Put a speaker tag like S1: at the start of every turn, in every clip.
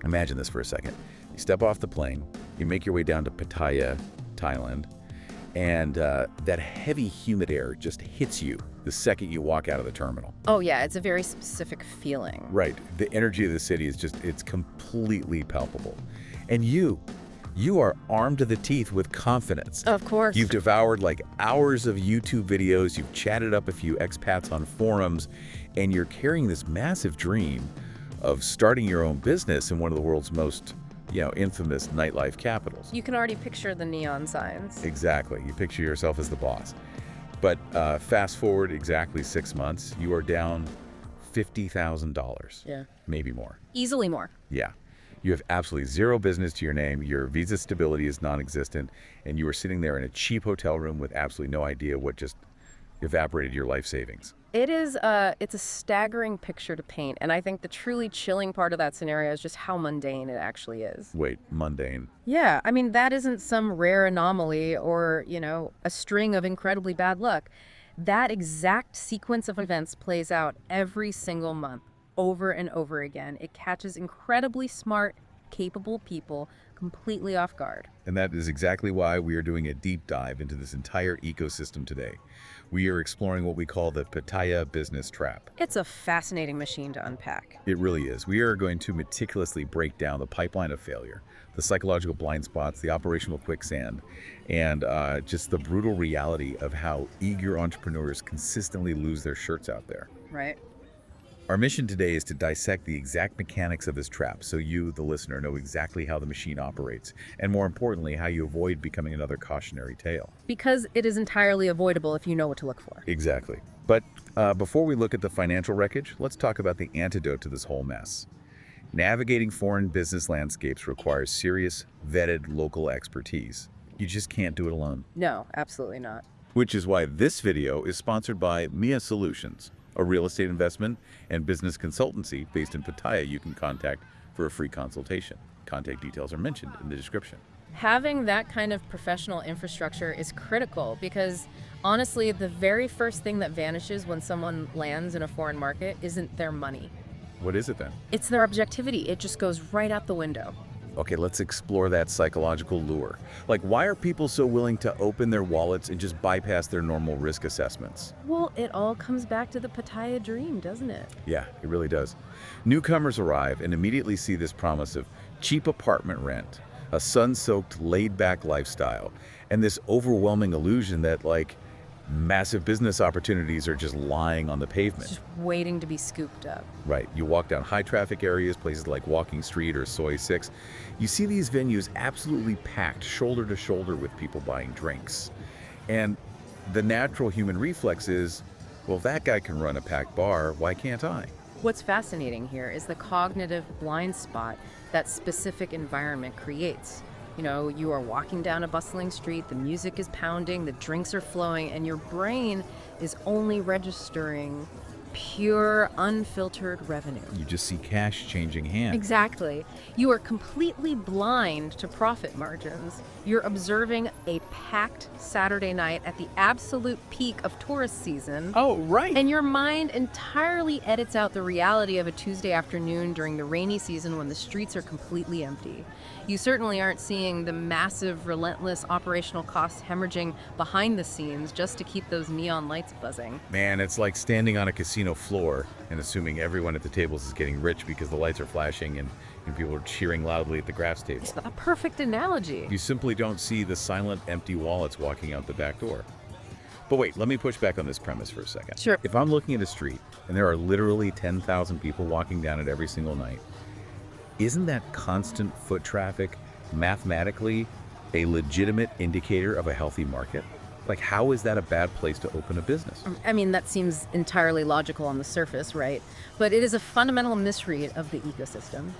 S1: Imagine this for a second. You step off the plane, you make your way down to Pattaya, Thailand, and that heavy, humid air just hits you the second you walk out of the terminal.
S2: Oh, yeah, it's a very specific feeling.
S1: Right. The energy of the city is it's completely palpable. And you are armed to the teeth with confidence.
S2: Of course.
S1: You've devoured like hours of YouTube videos, you've chatted up a few expats on forums, and you're carrying this massive dream of starting your own business in one of the world's most, infamous nightlife capitals.
S2: You can already picture the neon signs.
S1: Exactly. You picture yourself as the boss. But fast forward exactly 6 months, you are down $50,000.
S2: Yeah.
S1: Maybe more.
S2: Easily more.
S1: Yeah. You have absolutely zero business to your name, your visa stability is non-existent, and you are sitting there in a cheap hotel room with absolutely no idea what just evaporated your life savings.
S2: It's a staggering picture to paint, and I think the truly chilling part of that scenario is just how mundane it actually is.
S1: Wait, mundane?
S2: Yeah, I mean, that isn't some rare anomaly or, a string of incredibly bad luck. That exact sequence of events plays out every single month, over and over again. It catches incredibly smart, capable people completely off guard.
S1: And that is exactly why we are doing a deep dive into this entire ecosystem today. We are exploring what we call the Pattaya business trap.
S2: It's a fascinating machine to unpack.
S1: It really is. We are going to meticulously break down the pipeline of failure, the psychological blind spots, the operational quicksand, and just the brutal reality of how eager entrepreneurs consistently lose their shirts out there.
S2: Right.
S1: Our mission today is to dissect the exact mechanics of this trap so you, the listener, know exactly how the machine operates, and more importantly, how you avoid becoming another cautionary tale.
S2: Because it is entirely avoidable if you know what to look for.
S1: Exactly. But before we look at the financial wreckage, let's talk about the antidote to this whole mess. Navigating foreign business landscapes requires serious, vetted local expertise. You just can't do it alone.
S2: No, absolutely not.
S1: Which is why this video is sponsored by Miya Solutions, a real estate investment and business consultancy based in Pattaya you can contact for a free consultation. Contact details are mentioned in the description.
S2: Having that kind of professional infrastructure is critical because, honestly, the very first thing that vanishes when someone lands in a foreign market isn't their money.
S1: What is it then?
S2: It's their objectivity. It just goes right out the window.
S1: Okay, let's explore that psychological lure. Like, why are people so willing to open their wallets and just bypass their normal risk assessments?
S2: Well, it all comes back to the Pattaya dream, doesn't it?
S1: Yeah, it really does. Newcomers arrive and immediately see this promise of cheap apartment rent, a sun-soaked, laid-back lifestyle, and this overwhelming illusion that, massive business opportunities are just lying on the pavement.
S2: Just waiting to be scooped up.
S1: Right. You walk down high-traffic areas, places like Walking Street or Soy 6. You see these venues absolutely packed, shoulder to shoulder with people buying drinks. And the natural human reflex is, well, if that guy can run a packed bar, why can't I?
S2: What's fascinating here is the cognitive blind spot that specific environment creates. You are walking down a bustling street, the music is pounding, the drinks are flowing, and your brain is only registering pure, unfiltered revenue.
S1: You just see cash changing hands.
S2: Exactly. You are completely blind to profit margins. You're observing a packed Saturday night at the absolute peak of tourist season.
S1: Oh, right.
S2: And your mind entirely edits out the reality of a Tuesday afternoon during the rainy season when the streets are completely empty. You certainly aren't seeing the massive, relentless operational costs hemorrhaging behind the scenes just to keep those neon lights buzzing.
S1: Man, it's like standing on a casino floor and assuming everyone at the tables is getting rich because the lights are flashing and people are cheering loudly at the graphs table.
S2: It's a perfect analogy.
S1: You simply don't see the silent, empty wallets walking out the back door. But wait, let me push back on this premise for a second.
S2: Sure.
S1: If I'm looking at a street and there are literally 10,000 people walking down it every single night, isn't that constant foot traffic mathematically a legitimate indicator of a healthy market? How is that a bad place to open a business?
S2: I mean, that seems entirely logical on the surface, right? But it is a fundamental misread of the ecosystem.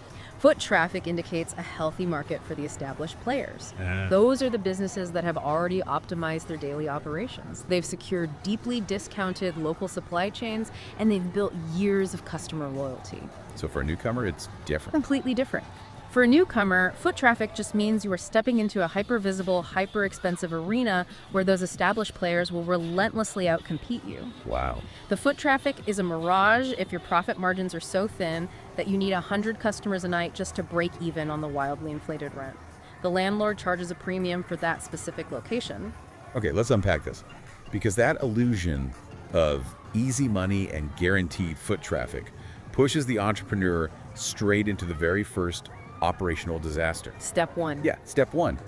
S2: Foot traffic indicates a healthy market for the established players. Those are the businesses that have already optimized their daily operations. They've secured deeply discounted local supply chains, and they've built years of customer loyalty.
S1: So for a newcomer, it's different.
S2: Completely different. For a newcomer, foot traffic just means you are stepping into a hyper-visible, hyper-expensive arena where those established players will relentlessly outcompete you.
S1: Wow.
S2: The foot traffic is a mirage if your profit margins are so thin that you need 100 customers a night just to break even on the wildly inflated rent. The landlord charges a premium for that specific location.
S1: Okay, let's unpack this. Because that illusion of easy money and guaranteed foot traffic pushes the entrepreneur straight into the very first operational disaster.
S2: Step one.
S1: Yeah, step one.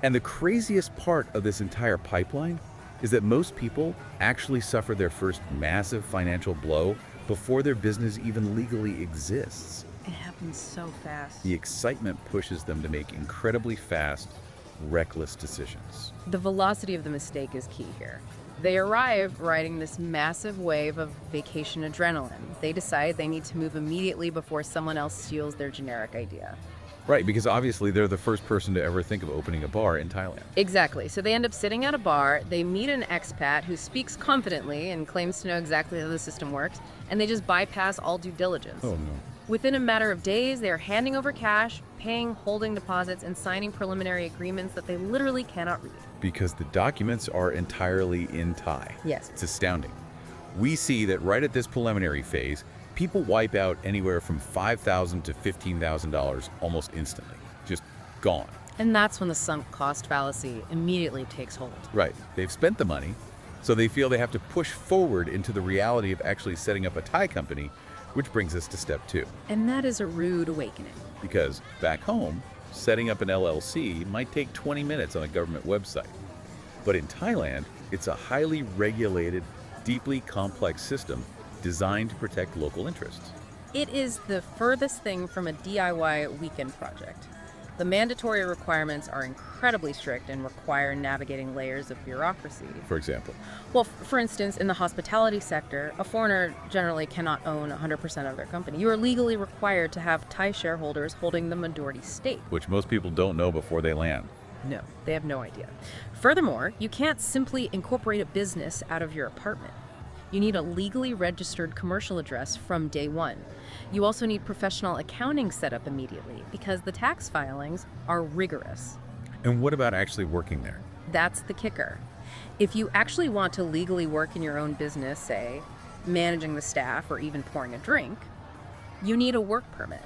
S1: And the craziest part of this entire pipeline is that most people actually suffer their first massive financial blow before their business even legally exists.
S2: It happens so fast.
S1: The excitement pushes them to make incredibly fast, reckless decisions.
S2: The velocity of the mistake is key here. They arrive riding this massive wave of vacation adrenaline. They decide they need to move immediately before someone else steals their generic idea.
S1: Right, because obviously they're the first person to ever think of opening a bar in Thailand.
S2: Exactly. So they end up sitting at a bar, they meet an expat who speaks confidently and claims to know exactly how the system works, and they just bypass all due diligence.
S1: Oh no.
S2: Within a matter of days, they are handing over cash, paying holding deposits, and signing preliminary agreements that they literally cannot read.
S1: Because the documents are entirely in Thai.
S2: Yes.
S1: It's astounding. We see that right at this preliminary phase, people wipe out anywhere from $5,000 to $15,000 almost instantly. Just gone.
S2: And that's when the sunk cost fallacy immediately takes hold.
S1: Right. They've spent the money, so they feel they have to push forward into the reality of actually setting up a Thai company, which brings us to step two.
S2: And that is a rude awakening.
S1: Because back home, setting up an LLC might take 20 minutes on a government website. But in Thailand, it's a highly regulated, deeply complex system designed to protect local interests.
S2: It is the furthest thing from a DIY weekend project. The mandatory requirements are incredibly strict and require navigating layers of bureaucracy.
S1: For example,
S2: Well, for instance, in the hospitality sector, a foreigner generally cannot own 100% of their company. You are legally required to have Thai shareholders holding the majority stake.
S1: which most people don't know before they land.
S2: No, they have no idea. Furthermore, you can't simply incorporate a business out of your apartment. You need a legally registered commercial address from day one. You also need professional accounting set up immediately because the tax filings are rigorous.
S1: And what about actually working there?
S2: That's the kicker. If you actually want to legally work in your own business, say, managing the staff or even pouring a drink, you need a work permit.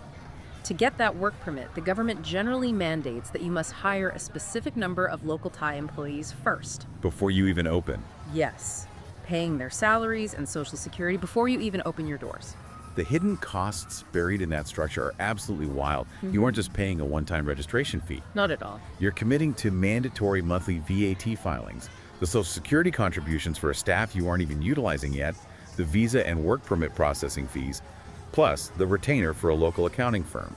S2: To get that work permit, the government generally mandates that you must hire a specific number of local Thai employees first.
S1: Before you even open.
S2: Yes, paying their salaries and social security before you even open your doors.
S1: The hidden costs buried in that structure are absolutely wild. You aren't just paying a one-time registration fee.
S2: Not at all.
S1: You're committing to mandatory monthly VAT filings, the social security contributions for a staff you aren't even utilizing yet, the visa and work permit processing fees, plus the retainer for a local accounting firm.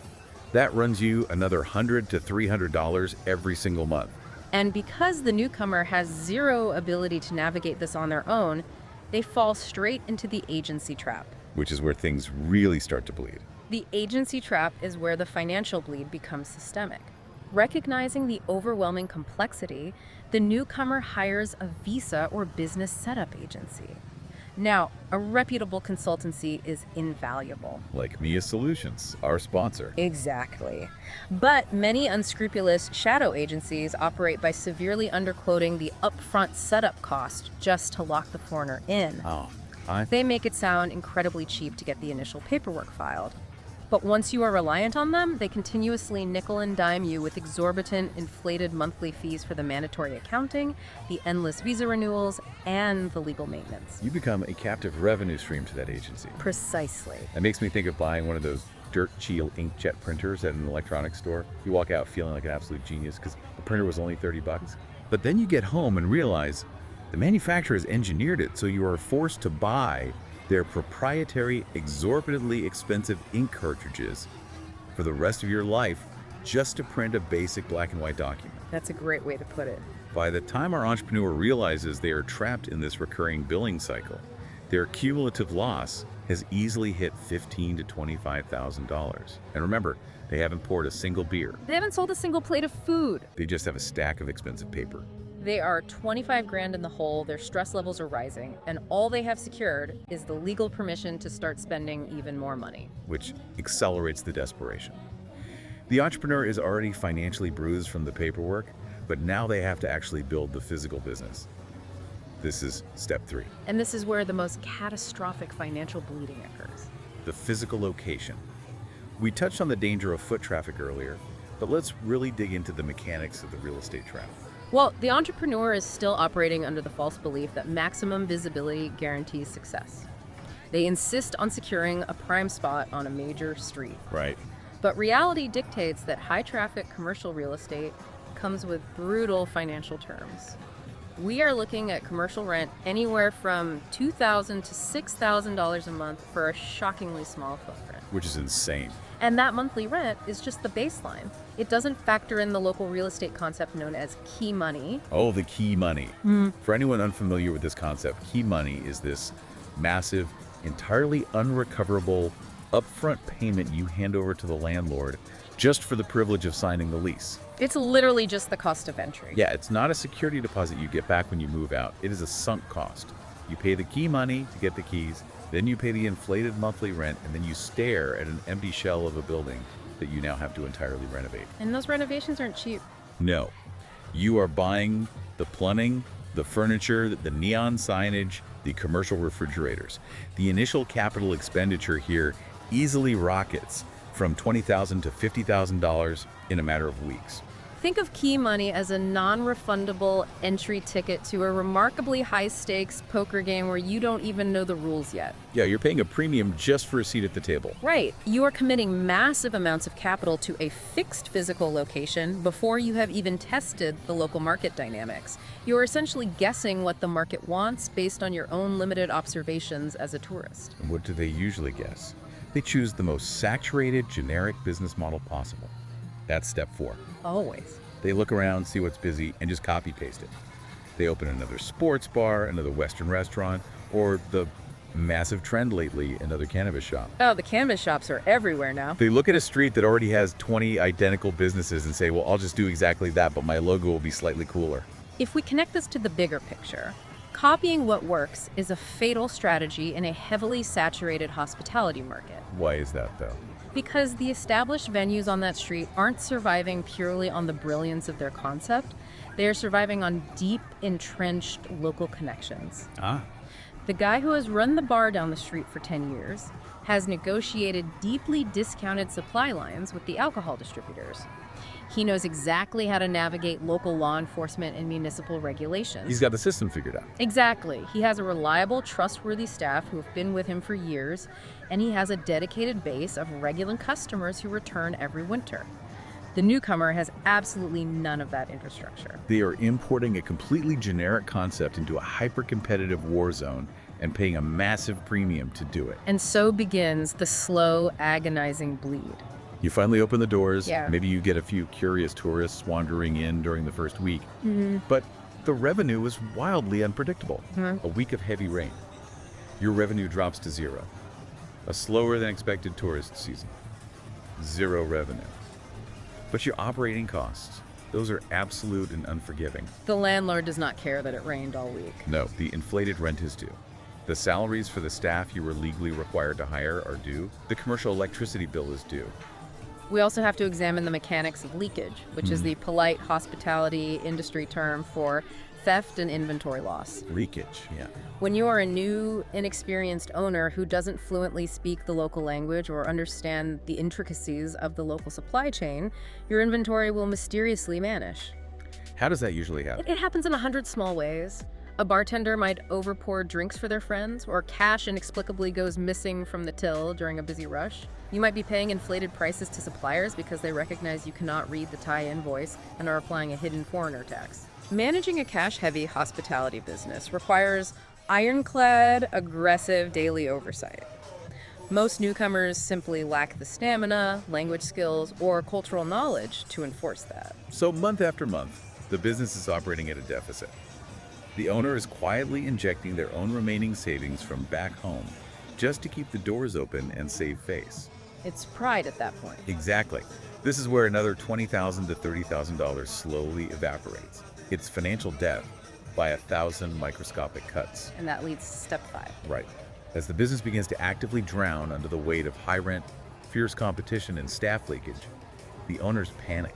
S1: That runs you another $100 to $300 every single month.
S2: And because the newcomer has zero ability to navigate this on their own, they fall straight into the agency trap.
S1: Which is where things really start to bleed.
S2: The agency trap is where the financial bleed becomes systemic. Recognizing the overwhelming complexity, the newcomer hires a visa or business setup agency. Now, a reputable consultancy is invaluable.
S1: Like Miya Solutions, our sponsor.
S2: Exactly. But many unscrupulous shadow agencies operate by severely underquoting the upfront setup cost just to lock the foreigner in.
S1: Oh,
S2: They make it sound incredibly cheap to get the initial paperwork filed. But once you are reliant on them, they continuously nickel and dime you with exorbitant, inflated monthly fees for the mandatory accounting, the endless visa renewals, and the legal maintenance.
S1: You become a captive revenue stream to that agency.
S2: Precisely.
S1: That makes me think of buying one of those dirt cheap inkjet printers at an electronics store. You walk out feeling like an absolute genius because the printer was only 30 bucks. But then you get home and realize the manufacturer has engineered it so you are forced to buy their proprietary, exorbitantly expensive ink cartridges for the rest of your life just to print a basic black and white document.
S2: That's a great way to put it.
S1: By the time our entrepreneur realizes they are trapped in this recurring billing cycle, their cumulative loss has easily hit $15,000 to $25,000. And remember, they haven't poured a single beer.
S2: They haven't sold a single plate of food.
S1: They just have a stack of expensive paper.
S2: They are 25 grand in the hole, their stress levels are rising, and all they have secured is the legal permission to start spending even more money.
S1: Which accelerates the desperation. The entrepreneur is already financially bruised from the paperwork, but now they have to actually build the physical business. This is step 3.
S2: And this is where the most catastrophic financial bleeding occurs.
S1: The physical location. We touched on the danger of foot traffic earlier, but let's really dig into the mechanics of the real estate trap.
S2: Well, the entrepreneur is still operating under the false belief that maximum visibility guarantees success. They insist on securing a prime spot on a major street.
S1: Right.
S2: But reality dictates that high-traffic commercial real estate comes with brutal financial terms. We are looking at commercial rent anywhere from $2,000 to $6,000 a month for a shockingly small footprint.
S1: Which is insane.
S2: And that monthly rent is just the baseline. It doesn't factor in the local real estate concept known as key money.
S1: Oh, the key money. For anyone unfamiliar with this concept, key money is this massive, entirely unrecoverable upfront payment you hand over to the landlord just for the privilege of signing the lease.
S2: It's literally just the cost of entry.
S1: Yeah, it's not a security deposit you get back when you move out. It is a sunk cost. You pay the key money to get the keys, then you pay the inflated monthly rent, and then you stare at an empty shell of a building that you now have to entirely renovate.
S2: And those renovations aren't cheap.
S1: No. You are buying the plumbing, the furniture, the neon signage, the commercial refrigerators. The initial capital expenditure here easily rockets from $20,000 to $50,000 in a matter of weeks.
S2: Think of key money as a non-refundable entry ticket to a remarkably high-stakes poker game where you don't even know the rules yet.
S1: Yeah, you're paying a premium just for a seat at the table.
S2: Right. You are committing massive amounts of capital to a fixed physical location before you have even tested the local market dynamics. You are essentially guessing what the market wants based on your own limited observations as a tourist.
S1: And what do they usually guess? They choose the most saturated, generic business model possible. That's step 4.
S2: Always.
S1: They look around, see what's busy, and just copy-paste it. They open another sports bar, another Western restaurant, or the massive trend lately, another cannabis shop.
S2: Oh, the cannabis shops are everywhere now.
S1: They look at a street that already has 20 identical businesses and say, well, I'll just do exactly that, but my logo will be slightly cooler.
S2: If we connect this to the bigger picture, copying what works is a fatal strategy in a heavily saturated hospitality market.
S1: Why is that, though?
S2: Because the established venues on that street aren't surviving purely on the brilliance of their concept. They are surviving on deep, entrenched local connections. The guy who has run the bar down the street for 10 years has negotiated deeply discounted supply lines with the alcohol distributors. He knows exactly how to navigate local law enforcement and municipal regulations.
S1: He's got the system figured out.
S2: Exactly. He has a reliable, trustworthy staff who have been with him for years, and he has a dedicated base of regular customers who return every winter. The newcomer has absolutely none of that infrastructure.
S1: They are importing a completely generic concept into a hyper-competitive war zone and paying a massive premium to do it.
S2: And so begins the slow, agonizing bleed.
S1: You finally open the doors.
S2: Yeah.
S1: Maybe you get a few curious tourists wandering in during the first week. But the revenue is wildly unpredictable. A week of heavy rain. Your revenue drops to 0. A slower than expected tourist season. 0 revenue. But your operating costs, those are absolute and unforgiving.
S2: The landlord does not care that it rained all week.
S1: No, the inflated rent is due. The salaries for the staff you were legally required to hire are due. The commercial electricity bill is due.
S2: We also have to examine the mechanics of leakage, which is the polite hospitality industry term for theft and inventory loss.
S1: Leakage, yeah.
S2: When you are a new, inexperienced owner who doesn't fluently speak the local language or understand the intricacies of the local supply chain, your inventory will mysteriously vanish.
S1: How does that usually happen?
S2: It happens in 100 small ways. A bartender might overpour drinks for their friends, or cash inexplicably goes missing from the till during a busy rush. You might be paying inflated prices to suppliers because they recognize you cannot read the Thai invoice and are applying a hidden foreigner tax. Managing a cash-heavy hospitality business requires ironclad, aggressive daily oversight. Most newcomers simply lack the stamina, language skills, or cultural knowledge to enforce that.
S1: So month after month, the business is operating at a deficit. The owner is quietly injecting their own remaining savings from back home just to keep the doors open and save face.
S2: It's pride at that point.
S1: Exactly. This is where another $20,000 to $30,000 slowly evaporates. It's financial death by 1,000 microscopic cuts.
S2: And that leads to step 5.
S1: Right. As the business begins to actively drown under the weight of high rent, fierce competition, and staff leakage, The owners panic.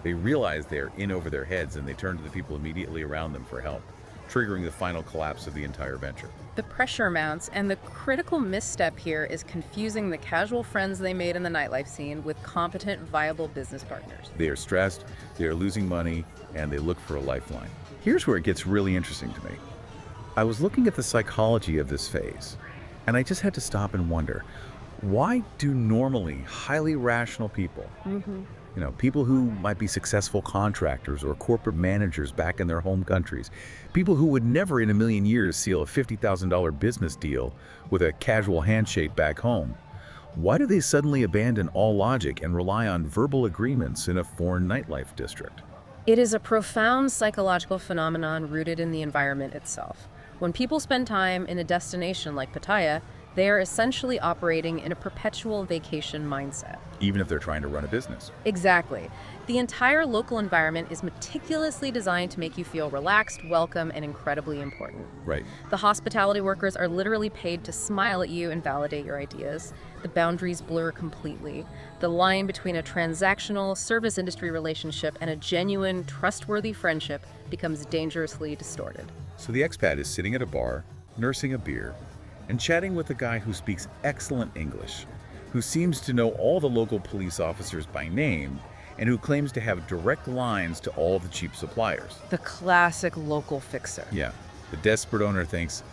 S1: They realize they are in over their heads and they turn to the people immediately around them for help, triggering the final collapse of the entire venture.
S2: The pressure mounts, and the critical misstep here is confusing the casual friends they made in the nightlife scene with competent, viable business partners.
S1: They are stressed, they are losing money, and they look for a lifeline. Here's where it gets really interesting to me. I was looking at the psychology of this phase, and I just had to stop and wonder, why do normally highly rational people, people who might be successful contractors or corporate managers back in their home countries, people who would never in a million years seal a $50,000 business deal with a casual handshake back home, why do they suddenly abandon all logic and rely on verbal agreements in a foreign nightlife district?
S2: It is a profound psychological phenomenon rooted in the environment itself. When people spend time in a destination like Pattaya, they are essentially operating in a perpetual vacation mindset.
S1: Even if they're trying to run a business.
S2: Exactly. The entire local environment is meticulously designed to make you feel relaxed, welcome, and incredibly important.
S1: Right.
S2: The hospitality workers are literally paid to smile at you and validate your ideas. The boundaries blur completely. The line between a transactional service industry relationship and a genuine, trustworthy friendship becomes dangerously distorted.
S1: So the expat is sitting at a bar, nursing a beer, and chatting with a guy who speaks excellent English, who seems to know all the local police officers by name, and who claims to have direct lines to all the cheap suppliers.
S2: The classic local fixer.
S1: Yeah. The desperate owner thinks,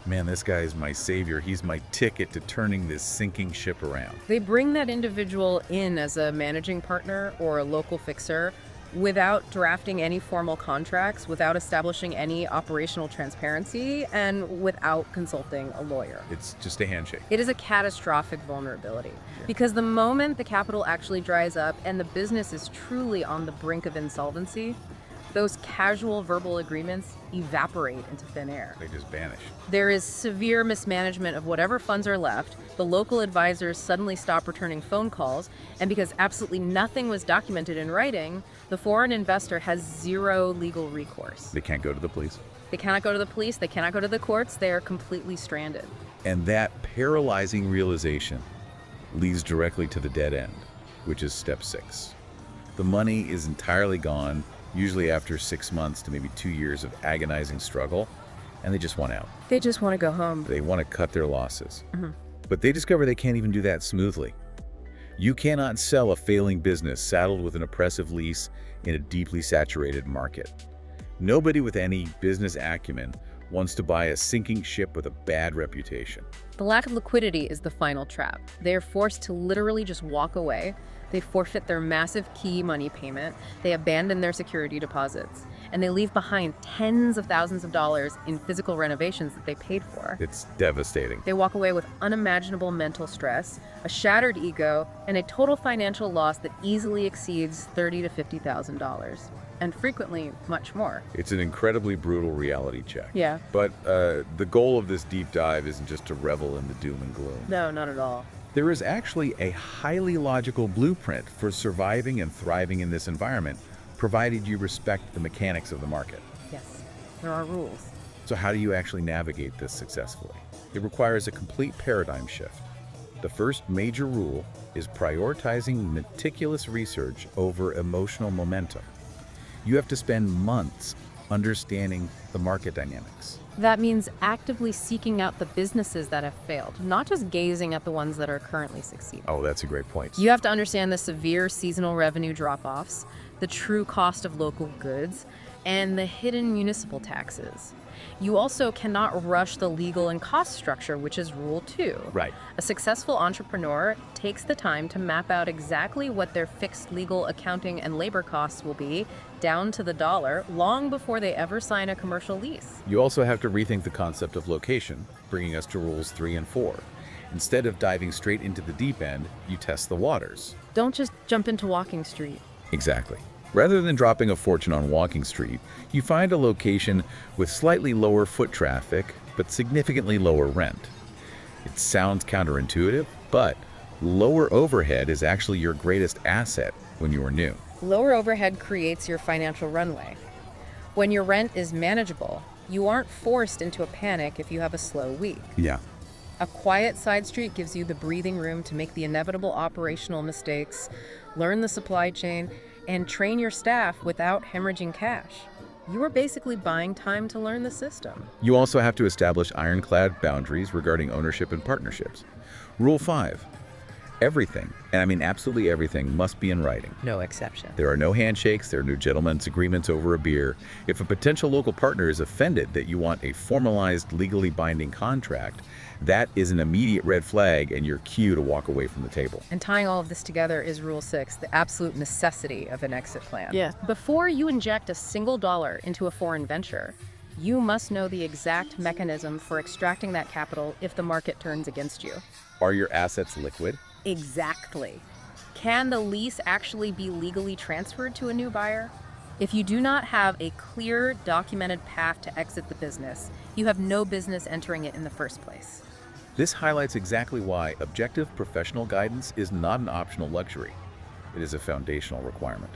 S1: man, this guy is my savior. He's my ticket to turning this sinking ship around.
S2: They bring that individual in as a managing partner or a local fixer without drafting any formal contracts, without establishing any operational transparency, and without consulting a lawyer.
S1: It's just a handshake.
S2: It is a catastrophic vulnerability because the moment the capital actually dries up and the business is truly on the brink of insolvency, those casual verbal agreements evaporate into thin air.
S1: They just vanish.
S2: There is severe mismanagement of whatever funds are left. The local advisors suddenly stop returning phone calls, and because absolutely nothing was documented in writing, the foreign investor has zero legal recourse.
S1: They can't go to the police.
S2: They cannot go to the police, they cannot go to the courts, they are completely stranded.
S1: And that paralyzing realization leads directly to the dead end, which is step 6. The money is entirely gone, usually after 6 months to maybe 2 years of agonizing struggle, and they just want out.
S2: They just want to go home.
S1: They want to cut their losses. But they discover they can't even do that smoothly. You cannot sell a failing business saddled with an oppressive lease in a deeply saturated market. Nobody with any business acumen wants to buy a sinking ship with a bad reputation.
S2: The lack of liquidity is the final trap. They are forced to literally just walk away. They forfeit their massive key money payment, they abandon their security deposits, and they leave behind tens of thousands of dollars in physical renovations that they paid for.
S1: It's devastating.
S2: They walk away with unimaginable mental stress, a shattered ego, and a total financial loss that easily exceeds $30,000 to $50,000, and frequently much more.
S1: It's an incredibly brutal reality check.
S2: Yeah.
S1: But the goal of this deep dive isn't just to revel in the doom and gloom.
S2: No, not at all.
S1: There is actually a highly logical blueprint for surviving and thriving in this environment, provided you respect the mechanics of the market.
S2: Yes, there are rules.
S1: So how do you actually navigate this successfully? It requires a complete paradigm shift. The first major rule is prioritizing meticulous research over emotional momentum. You have to spend months understanding the market dynamics.
S2: That means actively seeking out the businesses that have failed, not just gazing at the ones that are currently succeeding.
S1: Oh, that's a great point.
S2: You have to understand the severe seasonal revenue drop-offs, the true cost of local goods, and the hidden municipal taxes. You also cannot rush the legal and cost structure, which is rule 2.
S1: Right.
S2: A successful entrepreneur takes the time to map out exactly what their fixed legal, accounting, and labor costs will be, down to the dollar, long before they ever sign a commercial lease.
S1: You also have to rethink the concept of location, bringing us to rules 3 and 4. Instead of diving straight into the deep end, you test the waters.
S2: Don't just jump into Walking Street.
S1: Exactly. Rather than dropping a fortune on Walking Street, you find a location with slightly lower foot traffic, but significantly lower rent. It sounds counterintuitive, but lower overhead is actually your greatest asset when you are new.
S2: Lower overhead creates your financial runway. When your rent is manageable, you aren't forced into a panic if you have a slow week.
S1: Yeah.
S2: A quiet side street gives you the breathing room to make the inevitable operational mistakes, learn the supply chain, and train your staff without hemorrhaging cash. You are basically buying time to learn the system.
S1: You also have to establish ironclad boundaries regarding ownership and partnerships. Rule 5. Everything, and I mean absolutely everything, must be in writing.
S2: No exception.
S1: There are no handshakes, there are no gentlemen's agreements over a beer. If a potential local partner is offended that you want a formalized, legally binding contract, that is an immediate red flag and your cue to walk away from the table.
S2: And tying all of this together is Rule 6, the absolute necessity of an exit plan.
S3: Yeah.
S2: Before you inject a single dollar into a foreign venture, you must know the exact mechanism for extracting that capital if the market turns against you.
S1: Are your assets liquid?
S2: Exactly. Can the lease actually be legally transferred to a new buyer? If you do not have a clear, documented path to exit the business, you have no business entering it in the first place.
S1: This highlights exactly why objective professional guidance is not an optional luxury. It is a foundational requirement.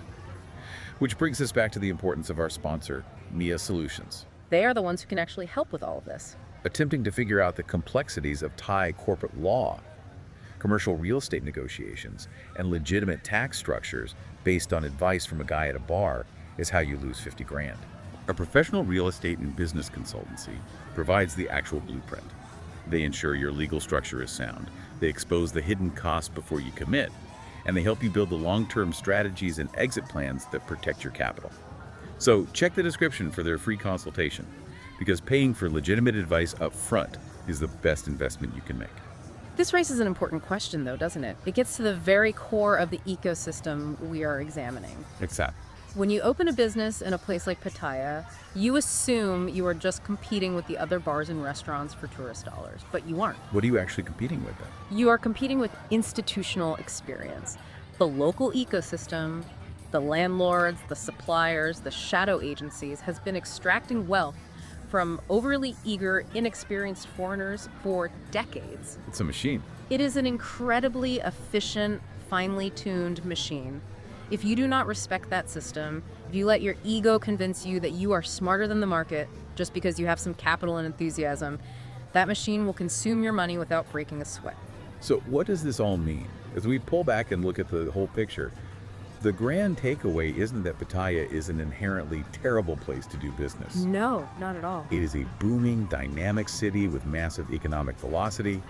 S1: Which brings us back to the importance of our sponsor, Miya Solutions.
S2: They are the ones who can actually help with all of this.
S1: Attempting to figure out the complexities of Thai corporate law, commercial real estate negotiations, and legitimate tax structures based on advice from a guy at a bar is how you lose 50 grand. A professional real estate and business consultancy provides the actual blueprint. They ensure your legal structure is sound. They expose the hidden costs before you commit, and they help you build the long-term strategies and exit plans that protect your capital. So check the description for their free consultation, because paying for legitimate advice up front is the best investment you can make.
S2: This raises an important question, though, doesn't it? It gets to the very core of the ecosystem we are examining.
S1: Exactly.
S2: When you open a business in a place like Pattaya, you assume you are just competing with the other bars and restaurants for tourist dollars, but you aren't.
S1: What are you actually competing with then?
S2: You are competing with institutional experience. The local ecosystem, the landlords, the suppliers, the shadow agencies has been extracting wealth from overly eager, inexperienced foreigners for decades.
S1: It's a machine.
S2: It is an incredibly efficient, finely tuned machine. If you do not respect that system, if you let your ego convince you that you are smarter than the market just because you have some capital and enthusiasm, that machine will consume your money without breaking a sweat.
S1: So what does this all mean? As we pull back and look at the whole picture, the grand takeaway isn't that Pattaya is an inherently terrible place to do business.
S2: No, not at all.
S1: It is a booming, dynamic city with massive economic velocity,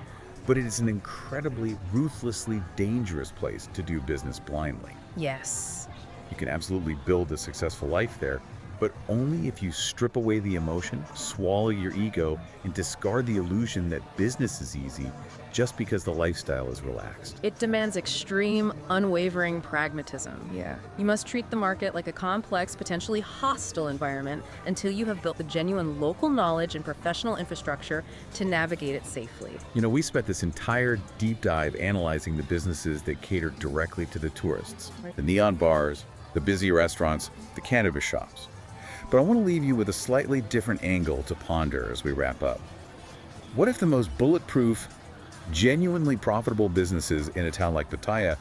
S1: but it is an incredibly, ruthlessly dangerous place to do business blindly.
S2: Yes.
S1: You can absolutely build a successful life there, but only if you strip away the emotion, swallow your ego, and discard the illusion that business is easy just because the lifestyle is relaxed.
S2: It demands extreme, unwavering pragmatism.
S3: Yeah.
S2: You must treat the market like a complex, potentially hostile environment until you have built the genuine local knowledge and professional infrastructure to navigate it safely.
S1: You know, we spent this entire deep dive analyzing the businesses that cater directly to the tourists. The neon bars, the busy restaurants, the cannabis shops. But I want to leave you with a slightly different angle to ponder as we wrap up. What if the most bulletproof, genuinely profitable businesses in a town like Pattaya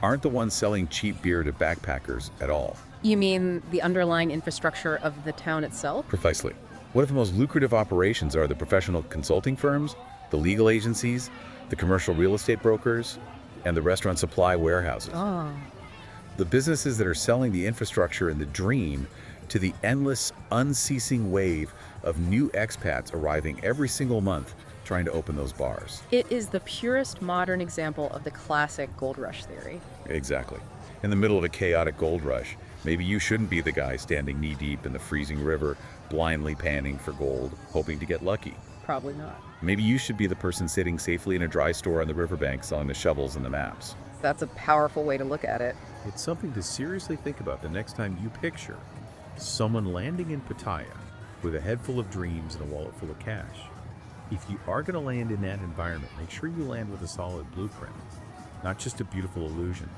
S1: aren't the ones selling cheap beer to backpackers at all?
S2: You mean the underlying infrastructure of the town itself?
S1: Precisely. What if the most lucrative operations are the professional consulting firms, the legal agencies, the commercial real estate brokers, and the restaurant supply warehouses?
S2: Oh.
S1: The businesses that are selling the infrastructure and the dream to the endless, unceasing wave of new expats arriving every single month trying to open those bars.
S2: It is the purest modern example of the classic gold rush theory.
S1: Exactly. In the middle of a chaotic gold rush, maybe you shouldn't be the guy standing knee-deep in the freezing river, blindly panning for gold, hoping to get lucky.
S2: Probably not.
S1: Maybe you should be the person sitting safely in a dry store on the riverbank selling the shovels and the maps.
S2: That's a powerful way to look at it.
S1: It's something to seriously think about the next time you picture someone landing in Pattaya with a head full of dreams and a wallet full of cash. If you are going to land in that environment, make sure you land with a solid blueprint, not just a beautiful illusion.